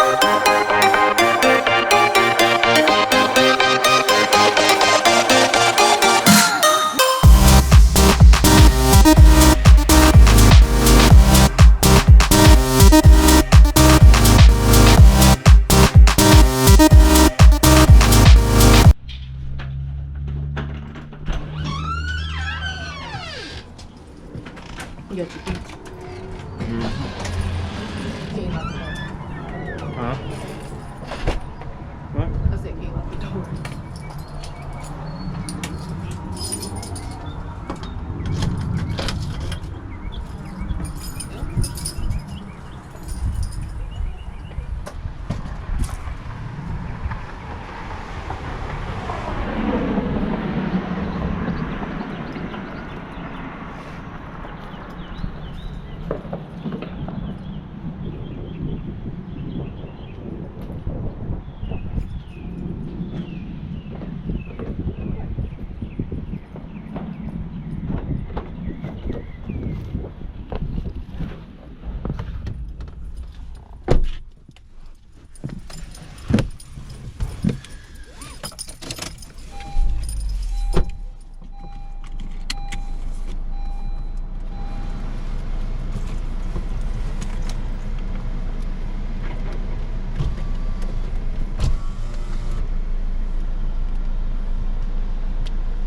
You got your feet. Huh? What? I said, get out the door.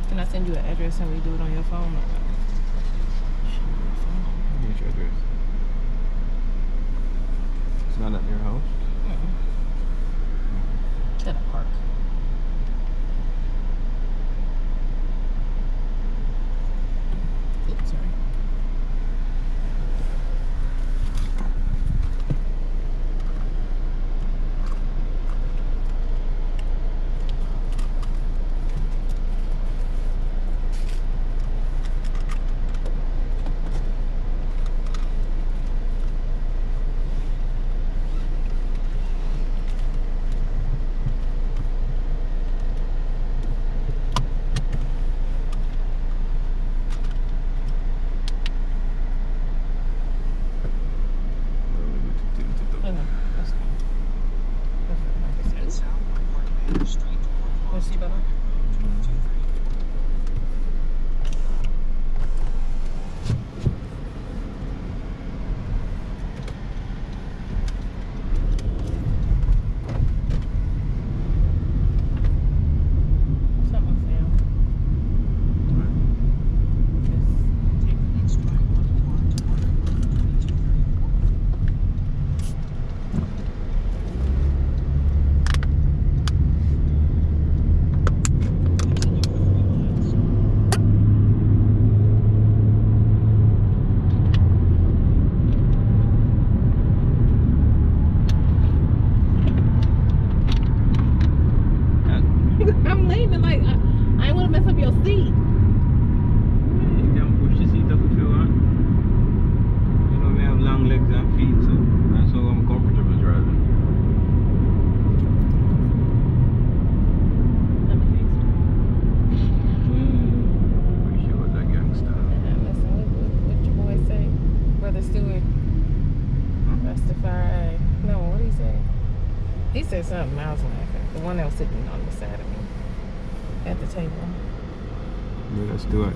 Can I send you an address and we do it on your phone? What's your address? It's not at your house? It's at a park. Oops, sorry. Oh, no, that's fine. That's fine, like I said. Wanna see better? Something found. I'm leaning like I ain't want to mess up your seat. You can push the seat up if you want. You know, we have long legs and feet, so that's how I'm comfortable driving. I'm a gangster. Wish you was a gangster. Listen, what your boy say? Brother Stewart. Huh? Rastafari. No, what did he say? He said something. I was laughing. The one that was sitting on the side of me at the table. Yeah, let's do it.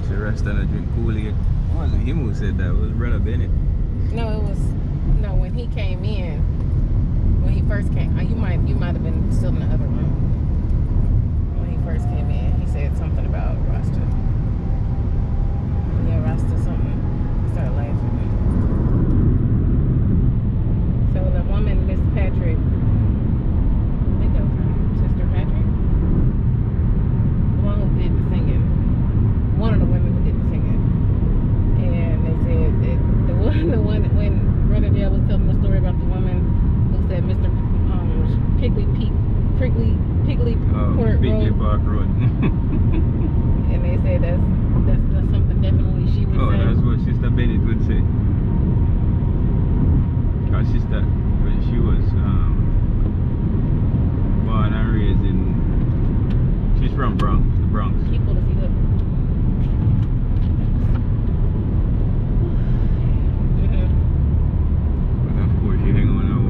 It's the rest of the drink Kool-Aid. It wasn't him who said that, it was Brother Bennett. No, it was when he came in. When he first came, you might have been still in the other room. When he first came in, he said something about Rasta. Yeah, Rasta something. I started laughing. So the woman, Miss Patrick, I think that was her, Sister Patrick, the one who did the singing, one of the women who did the singing, and they said that the one when Brother Dale was telling the story about the woman who said Mr. Piggly Park Road. and they said that's something definitely she would say. That's what Sister Bennett would say. Her sister, when she was born and raised she's from the Bronx. He pulled his feet up. But of course, she hang on her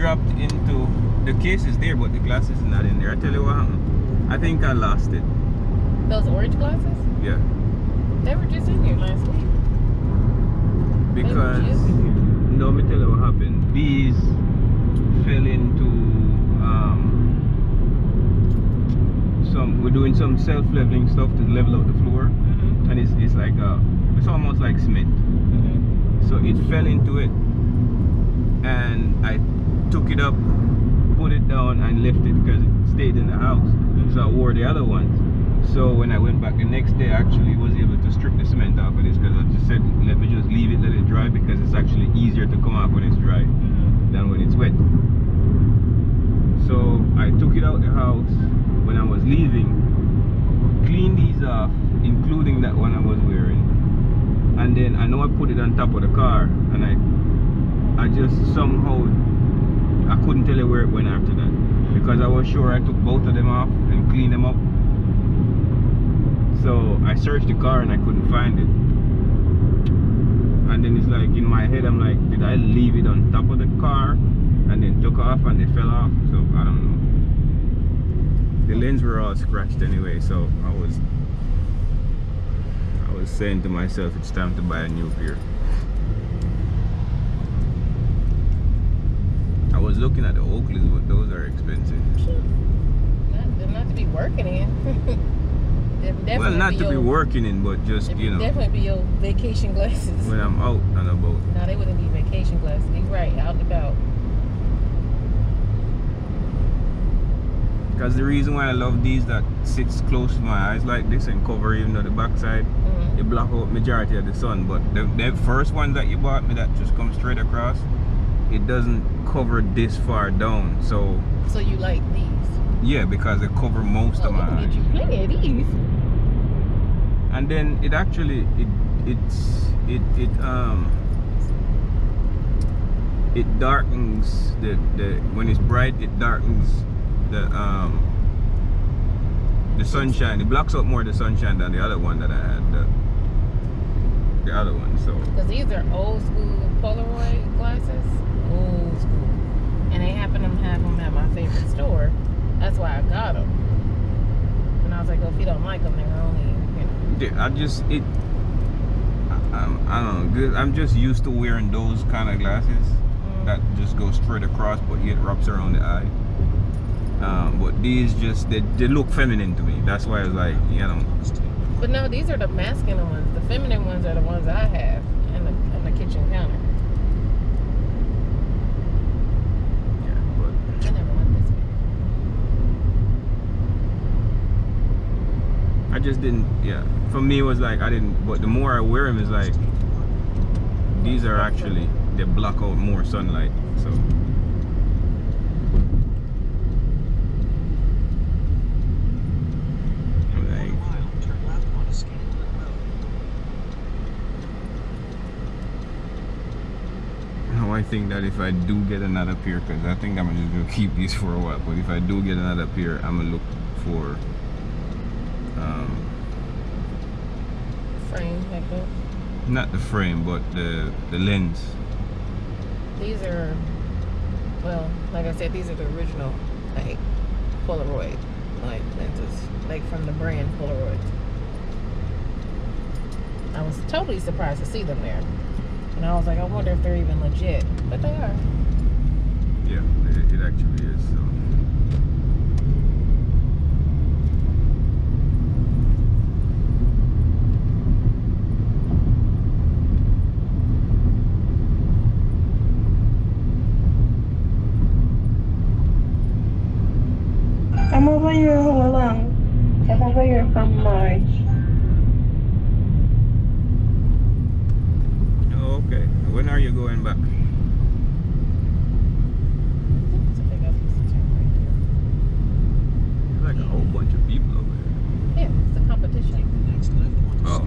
dropped into the case is there, but the glass is not in there. I tell you what happened. I think I lost it. Those orange glasses? Yeah. They were just in here last week. Because no, me tell you what happened. These fell into we're doing some self-leveling stuff to level out the floor, and it's like it's almost like cement. So it fell into it, and I took it up, put it down, and left it because it stayed in the house. So I wore the other ones. So when I went back the next day, I actually was able to strip the cement off of this because I just said, let me just leave it, let it dry, because it's actually easier to come off when it's dry than when it's wet. So I took it out the house when I was leaving, cleaned these off, including that one I was wearing, and then I know I put it on top of the car, and I just somehow, I couldn't tell you where it went after that, because I was sure I took both of them off and cleaned them up. So I searched the car and I couldn't find it, and then it's like in my head I'm like, did I leave it on top of the car and then took off and they fell off? So I don't know. The lens were all scratched anyway, so I was saying to myself, it's time to buy a new pair. I was looking at the Oakleys, but those are expensive. Not to be working in. Well, not to be working in, but just, you know. Definitely be your vacation glasses. When I'm out and about. No, they wouldn't be vacation glasses. You're right, out and about. Because the reason why I love these that sits close to my eyes like this and cover even though the backside, it block out majority of the sun. But the first one that you bought me that just comes straight across, it doesn't cover this far down. So you like these? Yeah, because they cover most of my eyes. Get you plenty of these. And then it actually it darkens the when it's bright, it darkens the sunshine. It blocks out more of the sunshine than the other one that I had, the other one. So because these are old school Polaroid glasses, old school, and they happen to have them at my favorite store. That's why I got them. And I was like, oh, if you don't like them, they're only, you know. Yeah, I don't know. I'm just used to wearing those kind of glasses that just go straight across, but it wraps around the eye. But these just they look feminine to me. That's why I was like, you know. But no, these are the masculine ones. The feminine ones are the ones I have on the kitchen counter. Yeah, but I never went this way. I just didn't. Yeah, for me it was like I didn't. But the more I wear them, is like these are actually they block out more sunlight. So. I think that if I do get another pair, because I think I'm just going to keep these for a while, but if I do get another pair, I'm going to look for frame like that. Not the frame, but the lens. These are, well, like I said, these are the original like Polaroid like lenses, like from the brand Polaroid. I was totally surprised to see them there. And I was like, I wonder if they're even legit. But they are. Yeah, it actually is. So. I'm over here all along. I'm over here from March. Okay. When are you going back? There's like a whole bunch of people over there. Yeah, it's a competition. Oh.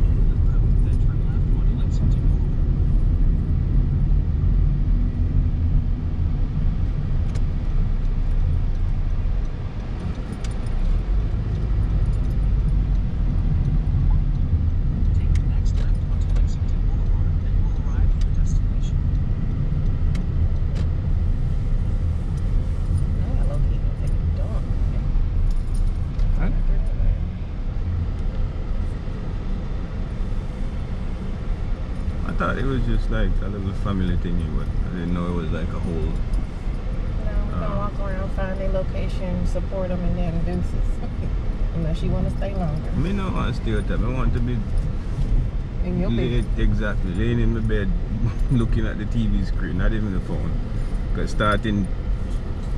thought it was just like a little family thingy, but I didn't know it was like a whole. We're gonna walk around, find their location, support them, and then deuces. Unless you want to stay longer. Me not want to stay out there. I want to be In your bed. exactly laying in my bed, looking at the TV screen, not even the phone. Because starting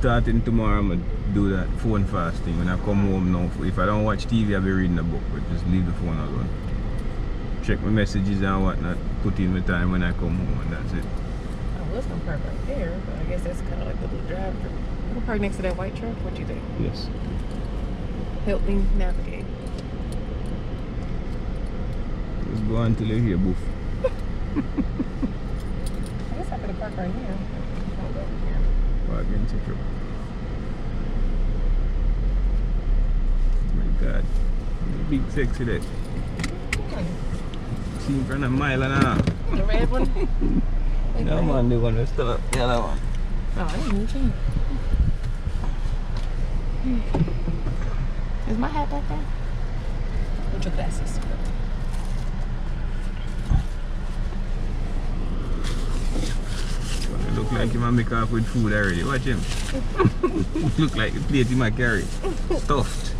tomorrow, I'm gonna do that phone fasting. When I come home now, if I don't watch TV, I'll be reading a book, but just leave the phone alone. Check my messages and whatnot, put in my time when I come home, and that's it. I was gonna park right there, but I guess that's kind of like the little drive-through. We'll park next to that white truck. What do you think? Yes. Help me navigate. Let's go until you hear boof. I guess I could have parked right here. I'll go over here. Park into truck. Oh my God. Big sexy there. See in front of a mile and a half. The red one? Yeah, man, the one that's still up. Yeah, that one. Oh, I didn't even Is my hat back there? Put your glasses. It look like you might make off with food already. Watch him. Look like the plate he might carry. Stuffed.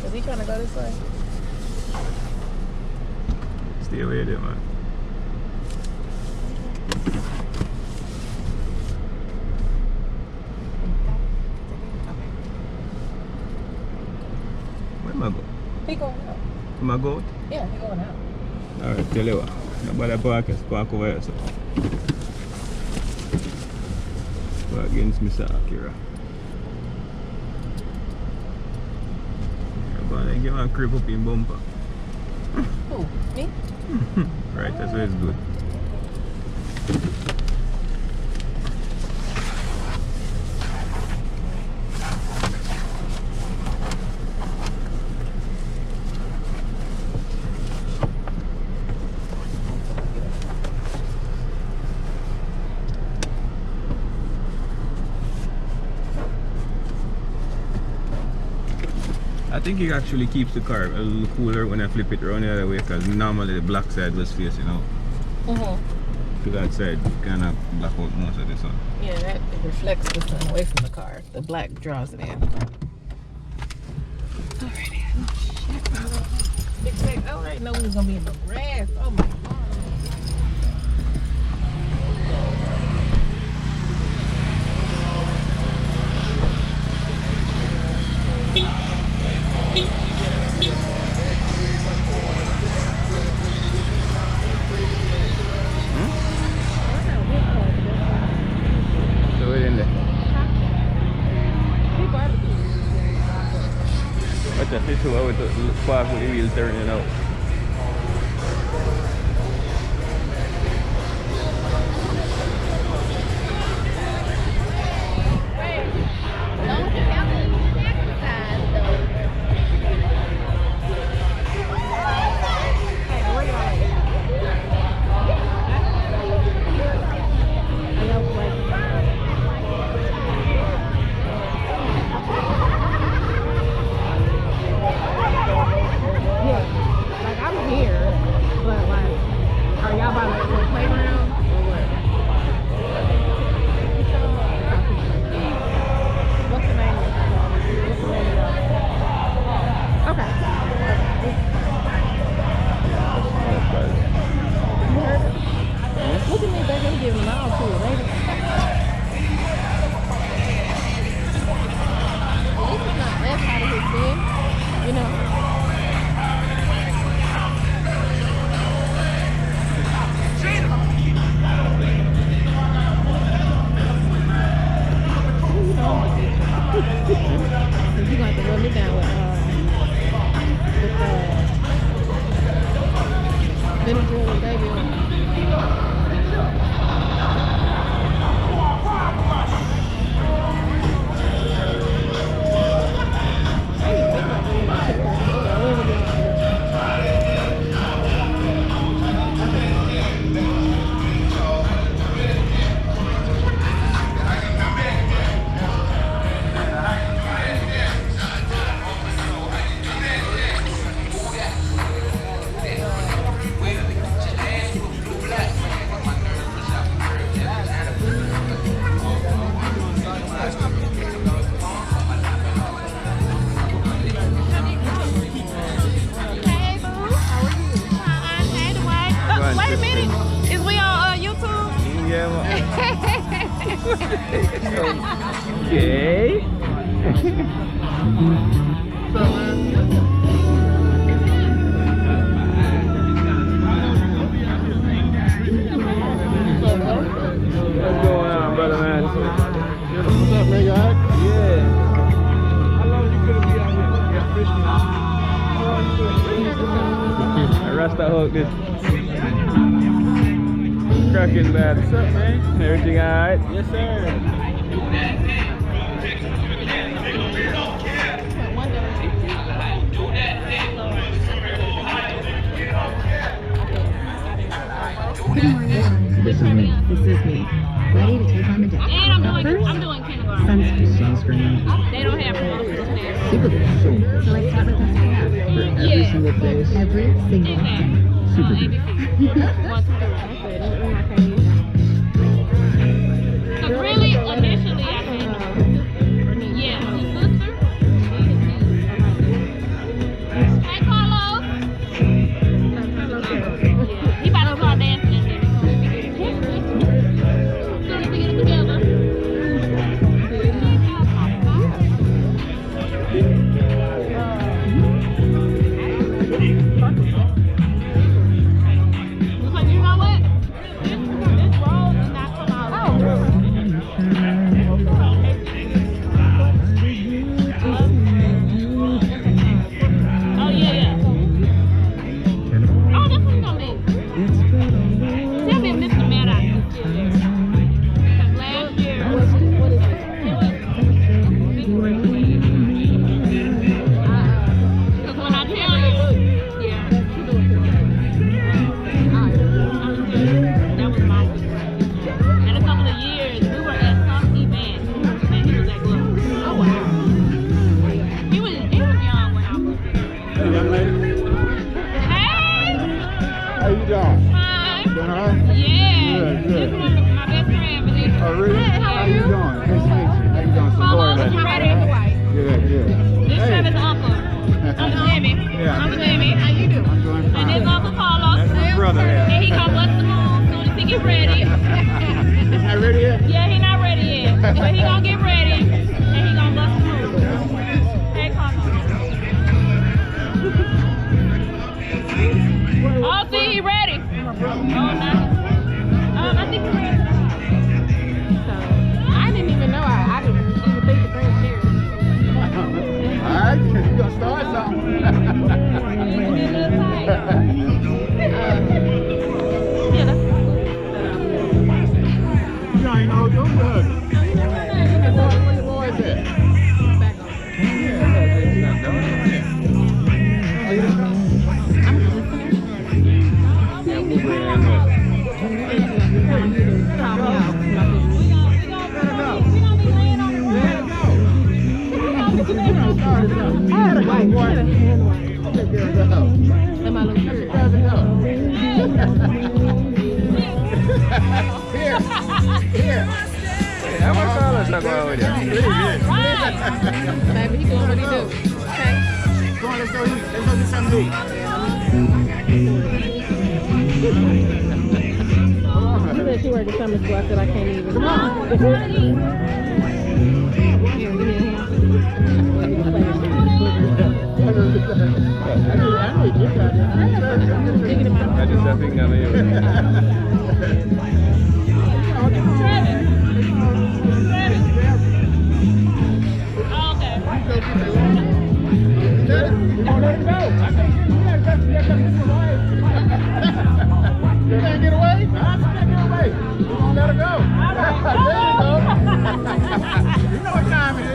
Is he trying to go this way? Stay away there, man. Where am I go? He going out. Am I go out? Yeah, he going out. Alright, tell you what. Nobody park over here, so. Park against Mr. Akira. But give him a creep up in bumper. Who? Me? Right, that's where it's good. I think it actually keeps the car a little cooler when I flip it around the other way, because normally the black side was facing out. To that side, kind of block out most of the sun. Yeah, that it reflects the sun away from the car. The black draws it in. Alrighty. Oh, shit. Big Mac, I already know we was gonna be in the grass. Oh my god. So we're in there. Watch that, this is why we park with the wheel turning out. Okay. What's going on, brother man? What's up, man? You alright? Yeah. How long you gonna be out here fishing? I Rasta hook this. Cracking lad. What's up, man? Everything alright? Yes, sir. This is me. This is me. Ready to take on the day. And I'm doing kindergarten. Sunscreen. They don't have promotions there. Super good. So let's start with us. Yeah. Single face. Every single day. Super good. So really, initially, I think, yeah, his sister. Hey, Carlos. Yeah, he about to start dancing in there. As soon as we get it together. Because you know what? This road does not come out. Oh, yeah. Oh, that's what it's gonna be. Tell me if Mr. Maddox is still there. Because last year, it was because when I tell you, yeah. That was my weekend. And a couple of years, we were at some event, and he was at Glow. Oh, wow. He was young when I was there. Hey, young lady. Hey! How you doing? Hi. Doing alright? Yeah. Good, good. This is my best friend, Vanessa. Oh, really? Hey, how are you? doing? Nice to meet you. How you doing? Carlos is my right-hand Good, good. This Hey. Trevor's uncle. Uncle Jimmy. Yeah. Uncle Jimmy. How you doing? I'm doing And fine. this Uncle Carlos. That's my brother, yeah. And he gonna bust the move as soon as he get ready. He's not ready yet? Yeah, he not ready yet. But he gonna get ready. And he gonna bust the move. Hey, Carlos. Oh, see, he ready. Oh, nice. I think he's ready. I didn't even know. I didn't even think to bring chairs. Alright, you gonna start something. Yeah, that's You ain't know them good. Where the boys at? Back on. I'm listening. Yeah, we'll bring that up. Call me out. we gonna be laying on the road. I had a white boy. Am I looking good? Here. Here. How much Carlos talk about with you? Right. Baby, he doing what he do. Okay? Come on, let's go eat. Let's go get something to eat. She said she worked at summer school. I said I can't even. Come on. Here, give me a hand. I just have thing on you. Okay. You won't let it go. I can't you can't get away? I can't get away. You won't let her go. There you go. You know what time it is.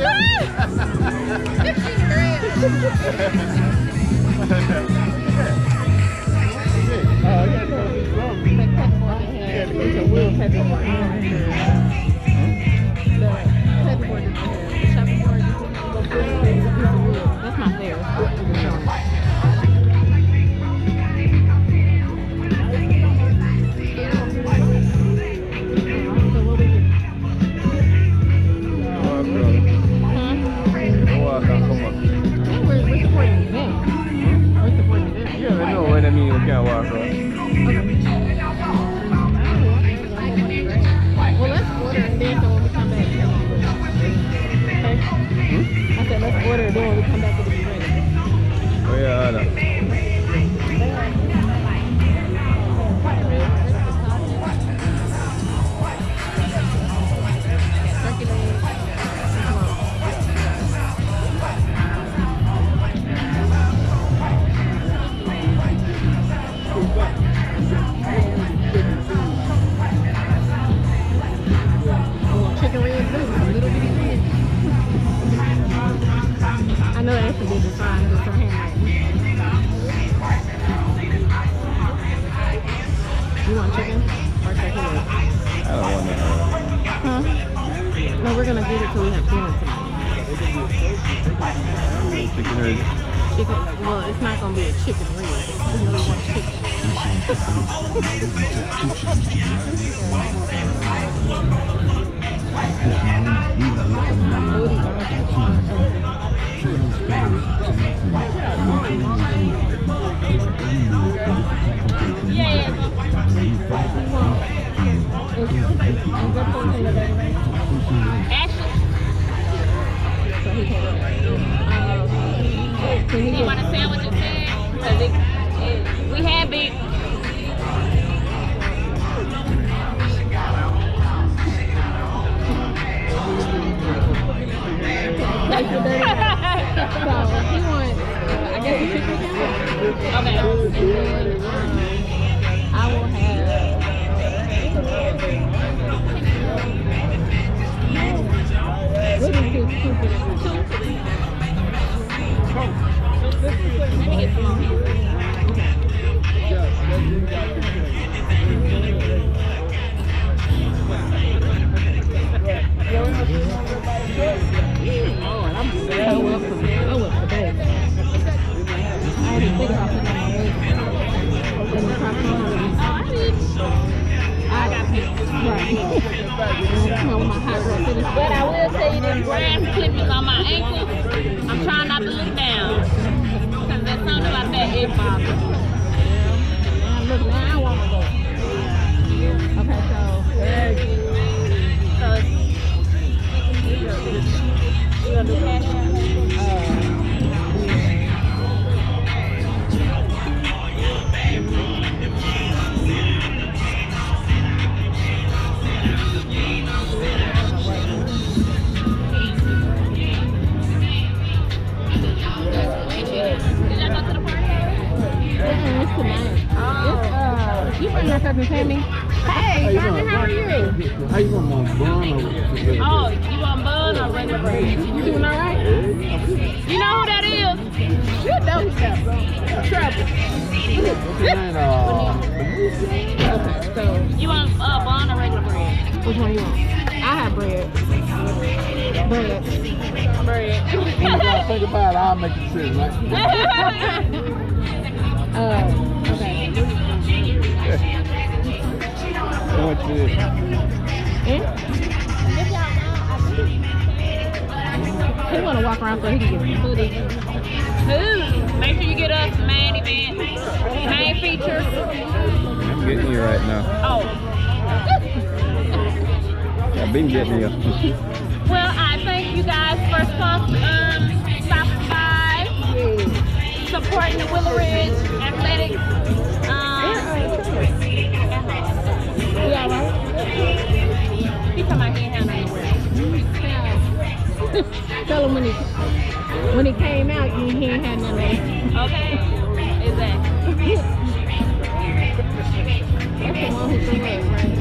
That's my favorite. Walk up. know Ashley did the sign. It's her handwriting. You want chicken or turkey leg? I don't want that. Huh? No, we're gonna get it till we have dinner tonight. Chicken red. Chicken. Well, it's not gonna be a chicken ring. We really want chicken. You want a sandwich instead? We have big. I will have. What is this stupid? But I will tell you this grass clippings on my ankle. I'm trying not to look down. Because there's something about that it bothers me. Look, now I want to go. Okay, So you gonna do cash out? you bring your cousin Tammy. Hey, Carmen, how are you? How you want my bun or Oh, you want bun or regular bread? You doing all right? You know who that is? You know stuff. Trouble. Okay, so You want bun or regular bread? which one you want? I have bread. Bread. Bread. You gotta think about it, I'll make a decision, right? Okay. How much for this? He want to walk around so he can get some food. Food. Make sure you get us the main event, main feature. I'm getting you right now. Oh. I've been getting you. Well, I thank you guys for stopping by, supporting the Willow Ridge Athletics. You all right? He talking about he ain't had nowhere. Tell him when he came out, he ain't had nothing. Okay? Exactly. That's the one who threw it, right?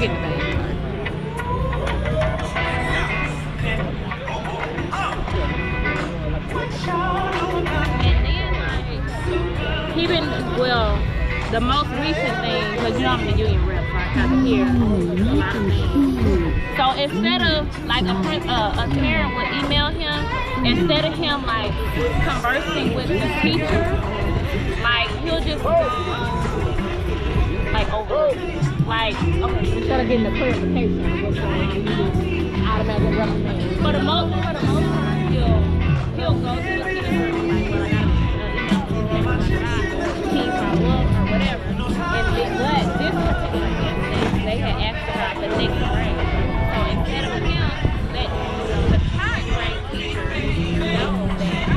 get the bag. And then like he been the most recent thing, because you know I'm the union rep, so I kind of hear a lot of things. So instead of like a parent would email him, instead of him like conversing with the teacher, like he'll just like over, like okay, Instead of getting the clarification of what's going on, you just automatically recommend. for the most part, he'll go to the teacher like, well, I got team follow up or whatever. And but this particular instance, they had asked about the next grade. So instead of him letting the current grade teacher know that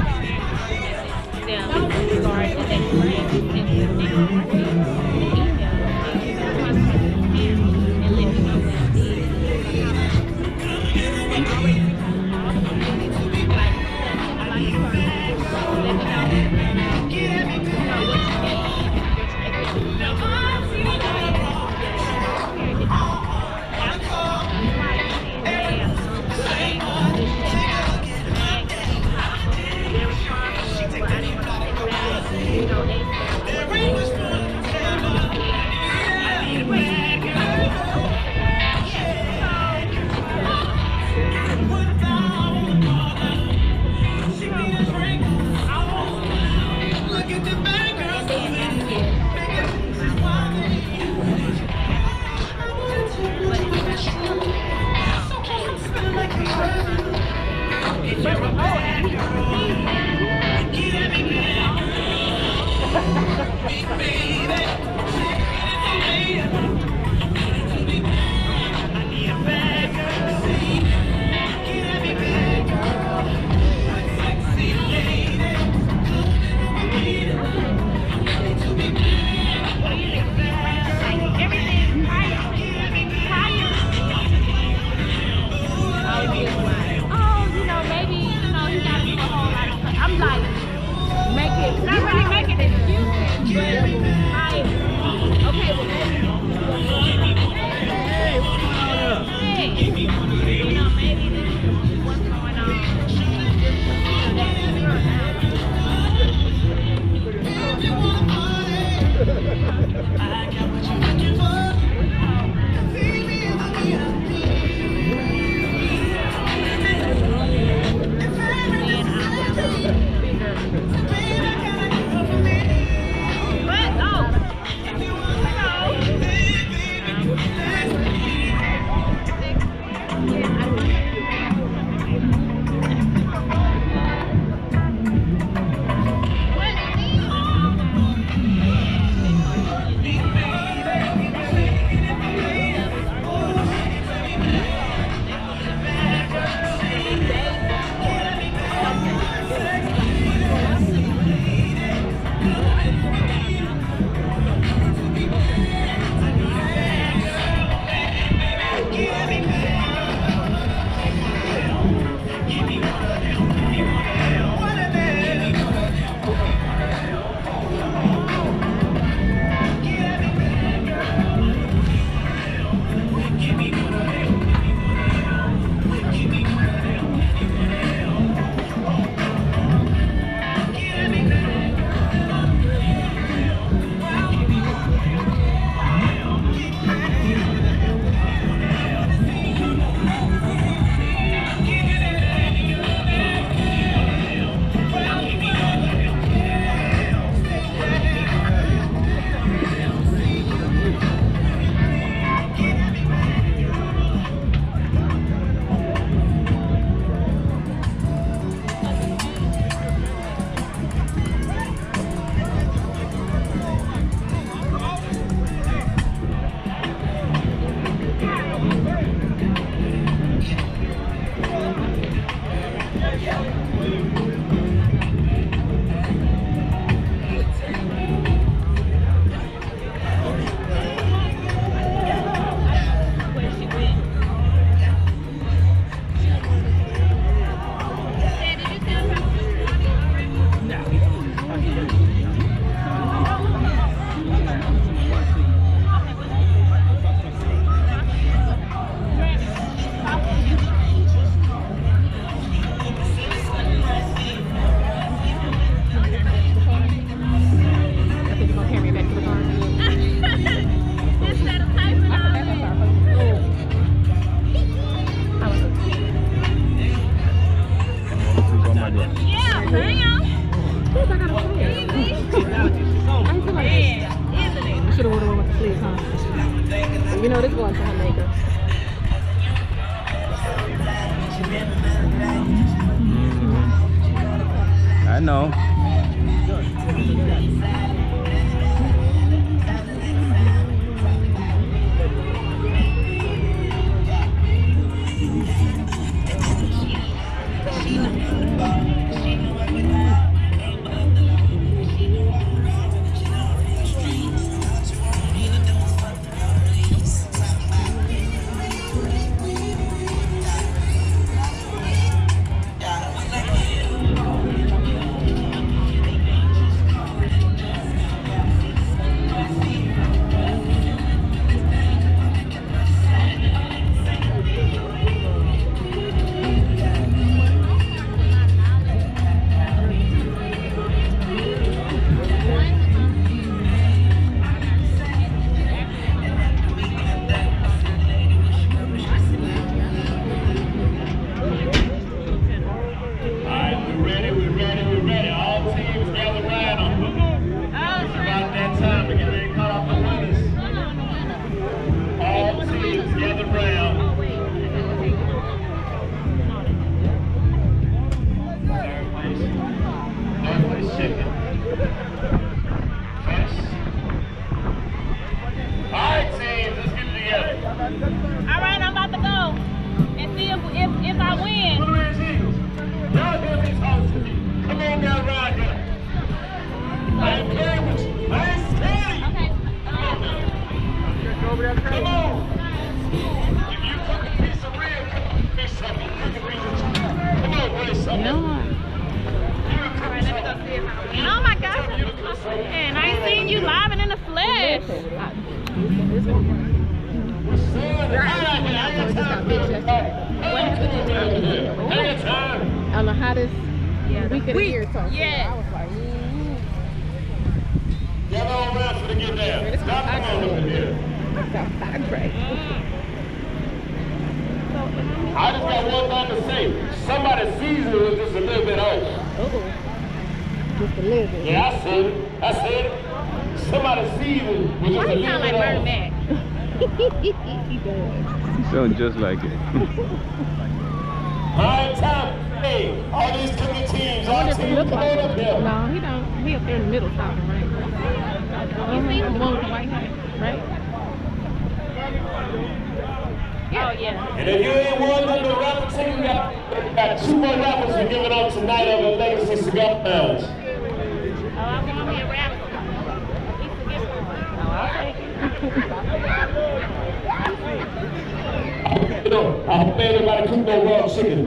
them regarding the next grade, he sent the next grade the email and let him know that the You know, this going to Jamaica. I know. Alright, I'm about to go and see if I win. Come on down around here. I ain't playing with you. I ain't scared of you. Okay. Come on. If you took a piece of rib, fish something, you can reach it. Come on, boy, something. Alright, let me go see if I win. Oh my gosh. Man, I ain't seen you live and in the flesh. On the hottest week of the year, so Yeah. I was like, Get on around for the get there. Stop coming over here. that's great. I just got one thing to say. Somebody's season was just a little bit off. Just a little bit. Yeah, I said it. I said it. Somebody's season was just a Why little you sound like bit Bernie off. Mac? He does. Sound just like it. Prime time. Hey, all these cooking teams, all Just teams, look come like on up here. No, he don't. He up there in the middle talking, right? You see the one with the white hat, right? Oh yeah. And if you ain't won the rapper team, we got 2 more rappers we're giving out tonight over at Legacy Cigar Lounge. Oh, I want me a rapper. He forgets one. Oh, I'll take it. I hope everybody cook no raw chicken.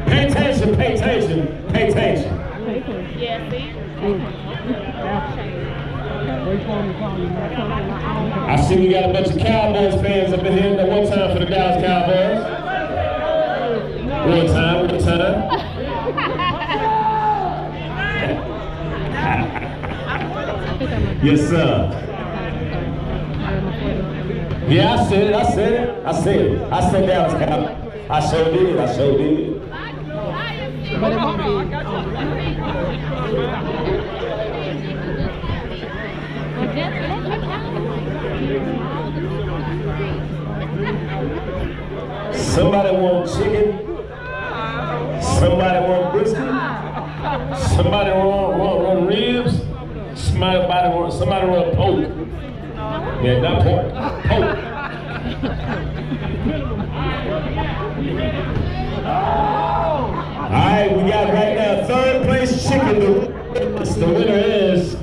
Pay attention, pay attention, pay attention. Yeah, see? I see we got a bunch of Cowboys fans up in here. Now, one time for the Dallas Cowboys. One time, one time. Yes, sir. Yeah, I said it, I said it, I said it. I said Dallas Cowboys. I sure did, I sure did. But it won't be. Somebody want chicken? Somebody want brisket? Somebody want ribs? Somebody want pork? Yeah, not pork. Pork. All right, we got right now 3rd place chicken. The winner is.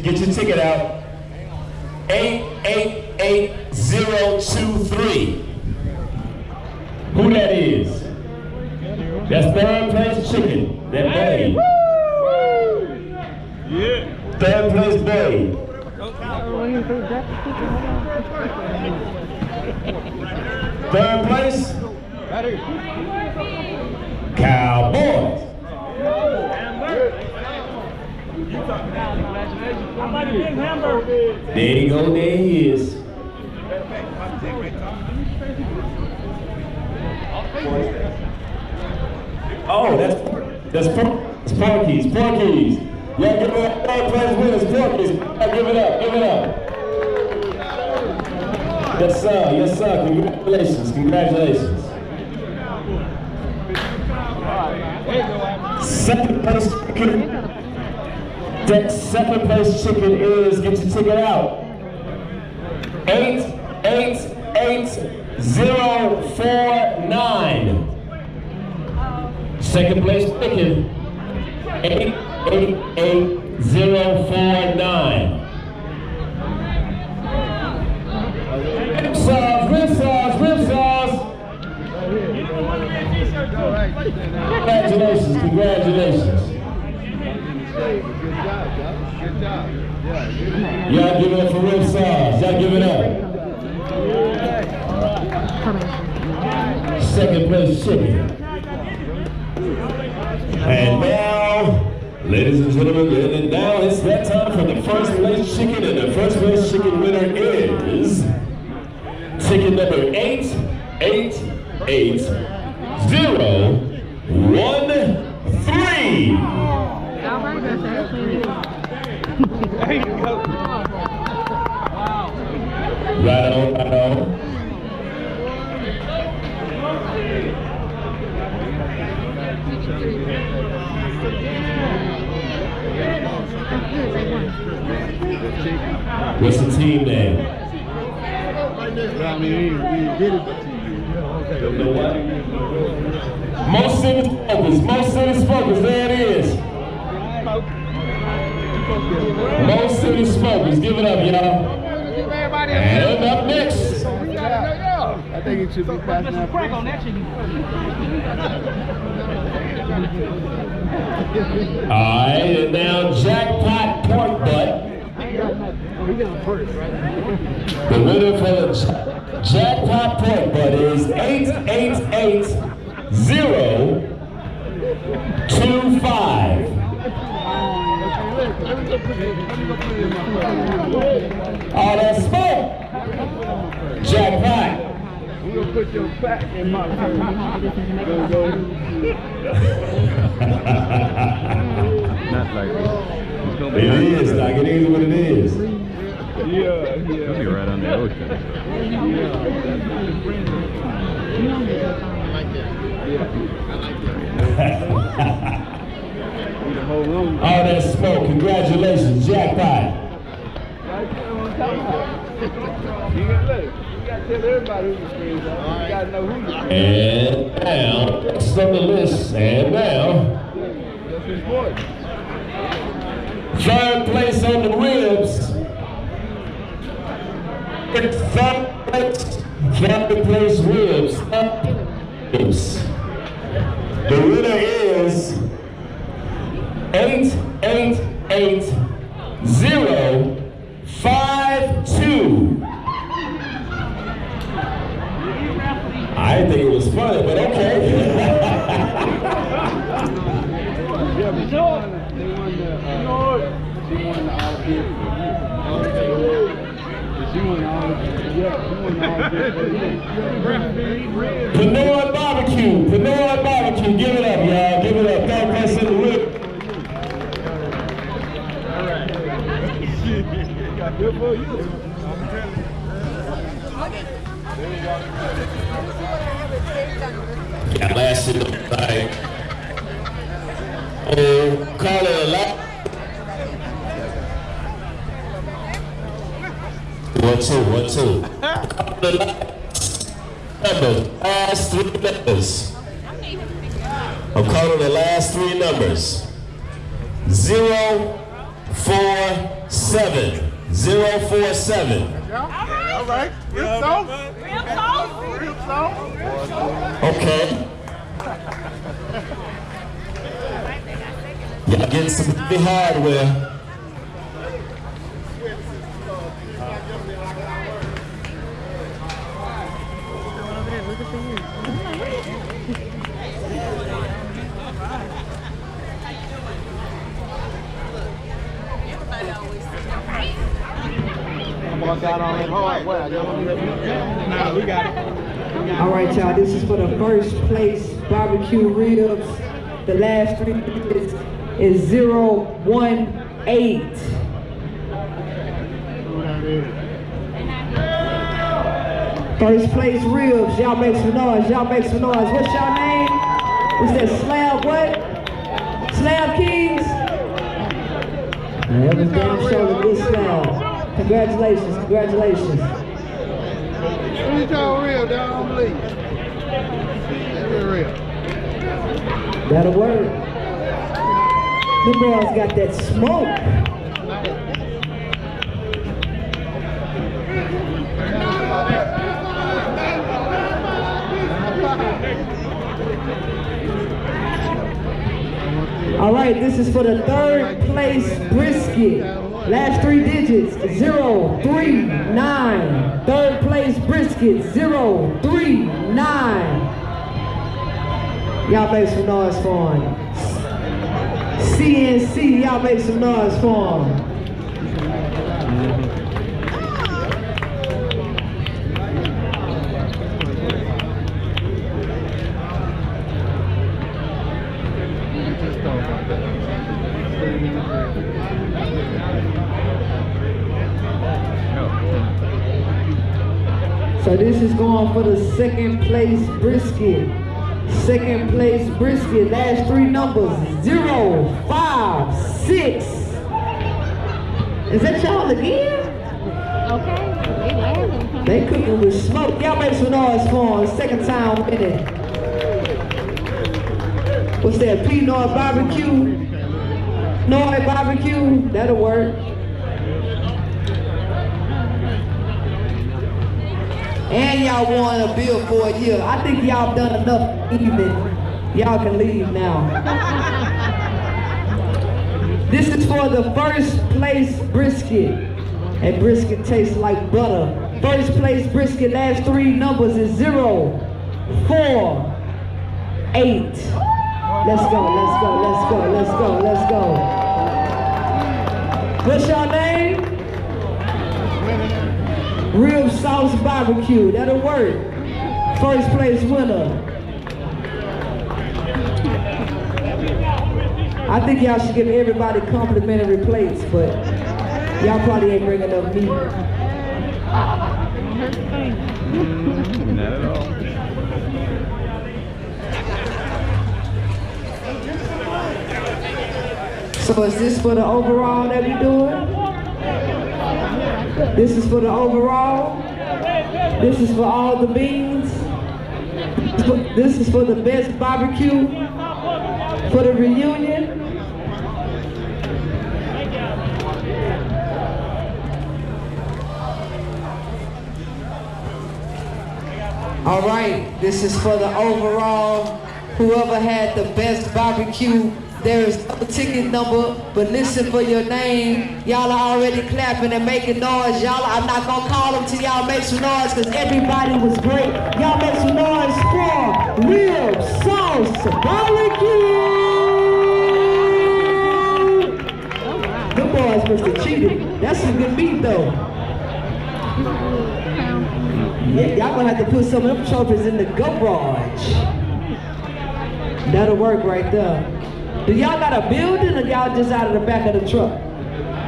Get your ticket out. 888023. Who that is? That's 3rd place chicken. That Babe. Yeah. 3rd place Babe. Third place? Cowboys. There you go, there he is. Oh, that's That's Porky's. Porky's. Y'all give it up. Third place winners, Porky's. Give it up. Give it up. Yes, sir. Yes, sir. Congratulations. Congratulations. Second place chicken. That second place chicken is, get your ticket out. 888-049. Second place chicken. 888-049. Rib sauce. Congratulations, congratulations. Good job. Y'all give it up for rib sauce. Y'all give it up. Second place chicken. And now, ladies and gentlemen, and now it's that time for the first place chicken, and the first place chicken winner is ticket number 888-013. Right on. What's the team name? Don't know what? Most city smokers, there it is. Most city smokers, give it up, y'all. And up next. I think it should be passing out. Crack on that chicken. Alright, and now Jackpot Pork Butt. The winner for the Jackpot Pork Butt is 888-025. All that smoke. Jackpot. I'm gonna put your back in my mouth. Not like this. It's gonna be It is, like it is what it is. Yeah. It'll be right on the ocean. All that smoke. Congratulations, Jackpot. And now, next on the list, and now, third place on the ribs. Third place ribs. The winner is 888-052. I didn't think it was funny, but okay. Yeah, but they won the she won the all gift. She won all Panoy Barbecue, give it up, y'all, give it up. Third place in the whip. Good for you. Got last in the night. Oh, call it a lot. 1, 2, 1, 2. The last three numbers. I'm calling the last three numbers. 047. 047. All right. Real sauce. Okay. Y'all getting some heavy hardware. All right, y'all, this is for the first place barbecue ribs. The last 3 digits is 018. First place ribs, y'all make some noise, y'all make some noise. What's y'all name? What's that, Slab what? Slab Kings? That was damn sure a good slab. Congratulations, congratulations. Who's y'all real? They don't believe. They're real. That'll work. Them boys got that smoke. All right, this is for the third place brisket. Last 3 digits, 039. Third place brisket, 039. Y'all make some noise for him. CNC, y'all make some noise for him. So this is going for the second place brisket. Second place brisket, last 3 numbers, 056. Is that y'all again? Okay. They laughing. They cooking with smoke. Y'all make some noise for them. Second time winning. What's that, Pinoy barbecue? Noy barbecue, that'll work. And y'all won a bill for a year. I think y'all done enough evening. Y'all can leave now. This is for the first place brisket. And brisket tastes like butter. First place brisket, last 3 numbers is 048. Let's go, let's go, let's go, let's go, let's go. What's your name? Real Sauce Barbecue, that'll work. First place winner. I think y'all should give everybody complimentary plates, but y'all probably ain't bringing enough meat. Not at all. So is this for the overall that we doing? This is for the overall. This is for all the beans. This is for the best barbecue. For the reunion. All right, this is for the overall. Whoever had the best barbecue. There is no ticket number, but listen for your name. Y'all are already clapping and making noise. Y'all, I'm not gonna call them till y'all make some noise because everybody was great. Y'all make some noise for Real Sauce Barbecue. Them boys must have cheated. That's some good meat though. Yeah, y'all gonna have to put some of them trophies in the garage. That'll work right there. Do y'all got a building or y'all just out of the back of the truck?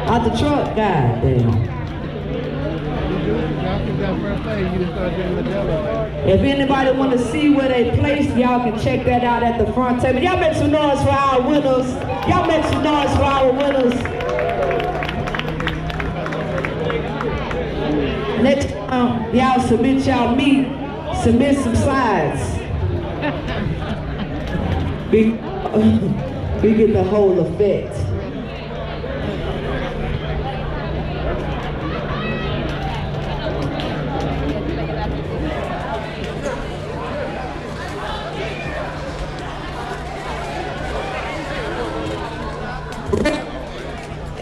Out the truck? God damn. If anybody want to see where they placed, y'all can check that out at the front table. Y'all make some noise for our winners. Y'all make some noise for our winners. Next time, y'all submit y'all meat, submit some sides. We get the whole effect.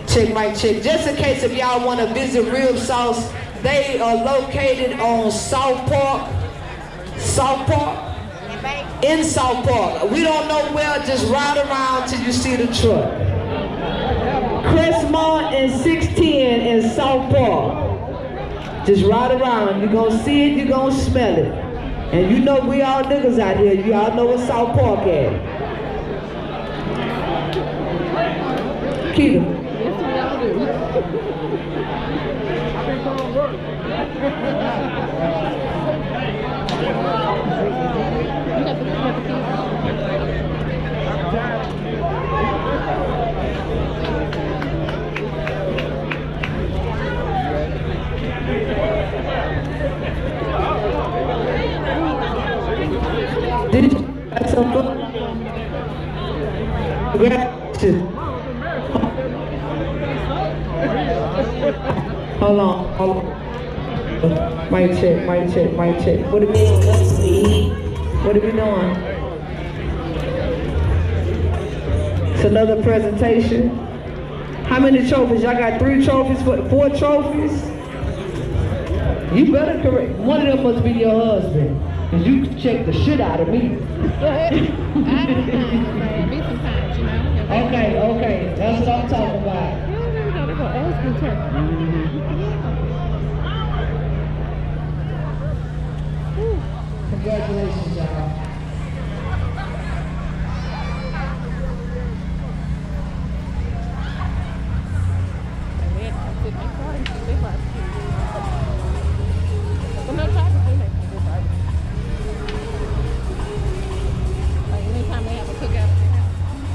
Check, mic check. Just in case if y'all want to visit Real Sauce, they are located on South Park. In South Park. We don't know where, just ride around till you see the truck. Crestmont and 610 in South Park. Just ride around. You're gonna see it, you're gonna smell it. And you know we all niggas out here. You all know what South Park at. Keita. Yes, we all do. You got the Did you have some fun? Congratulations. Hold on. Mic check. What are we doing? What are we doing? It's another presentation. How many trophies? Y'all got 3 trophies, 4 trophies? You better correct. One of them must be your husband. Cause you check the shit out of me. Okay. That's what I'm talking about. Congratulations, y'all.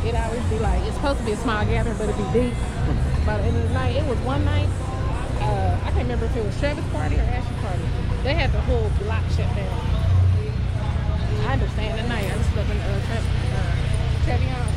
It always be like, it's supposed to be a small gathering, but it be deep. By the end of the night, it was one night, I can't remember if it was Travis' party or Ashley's party. They had the whole block shut down. I understand the night. I just slept in Trevion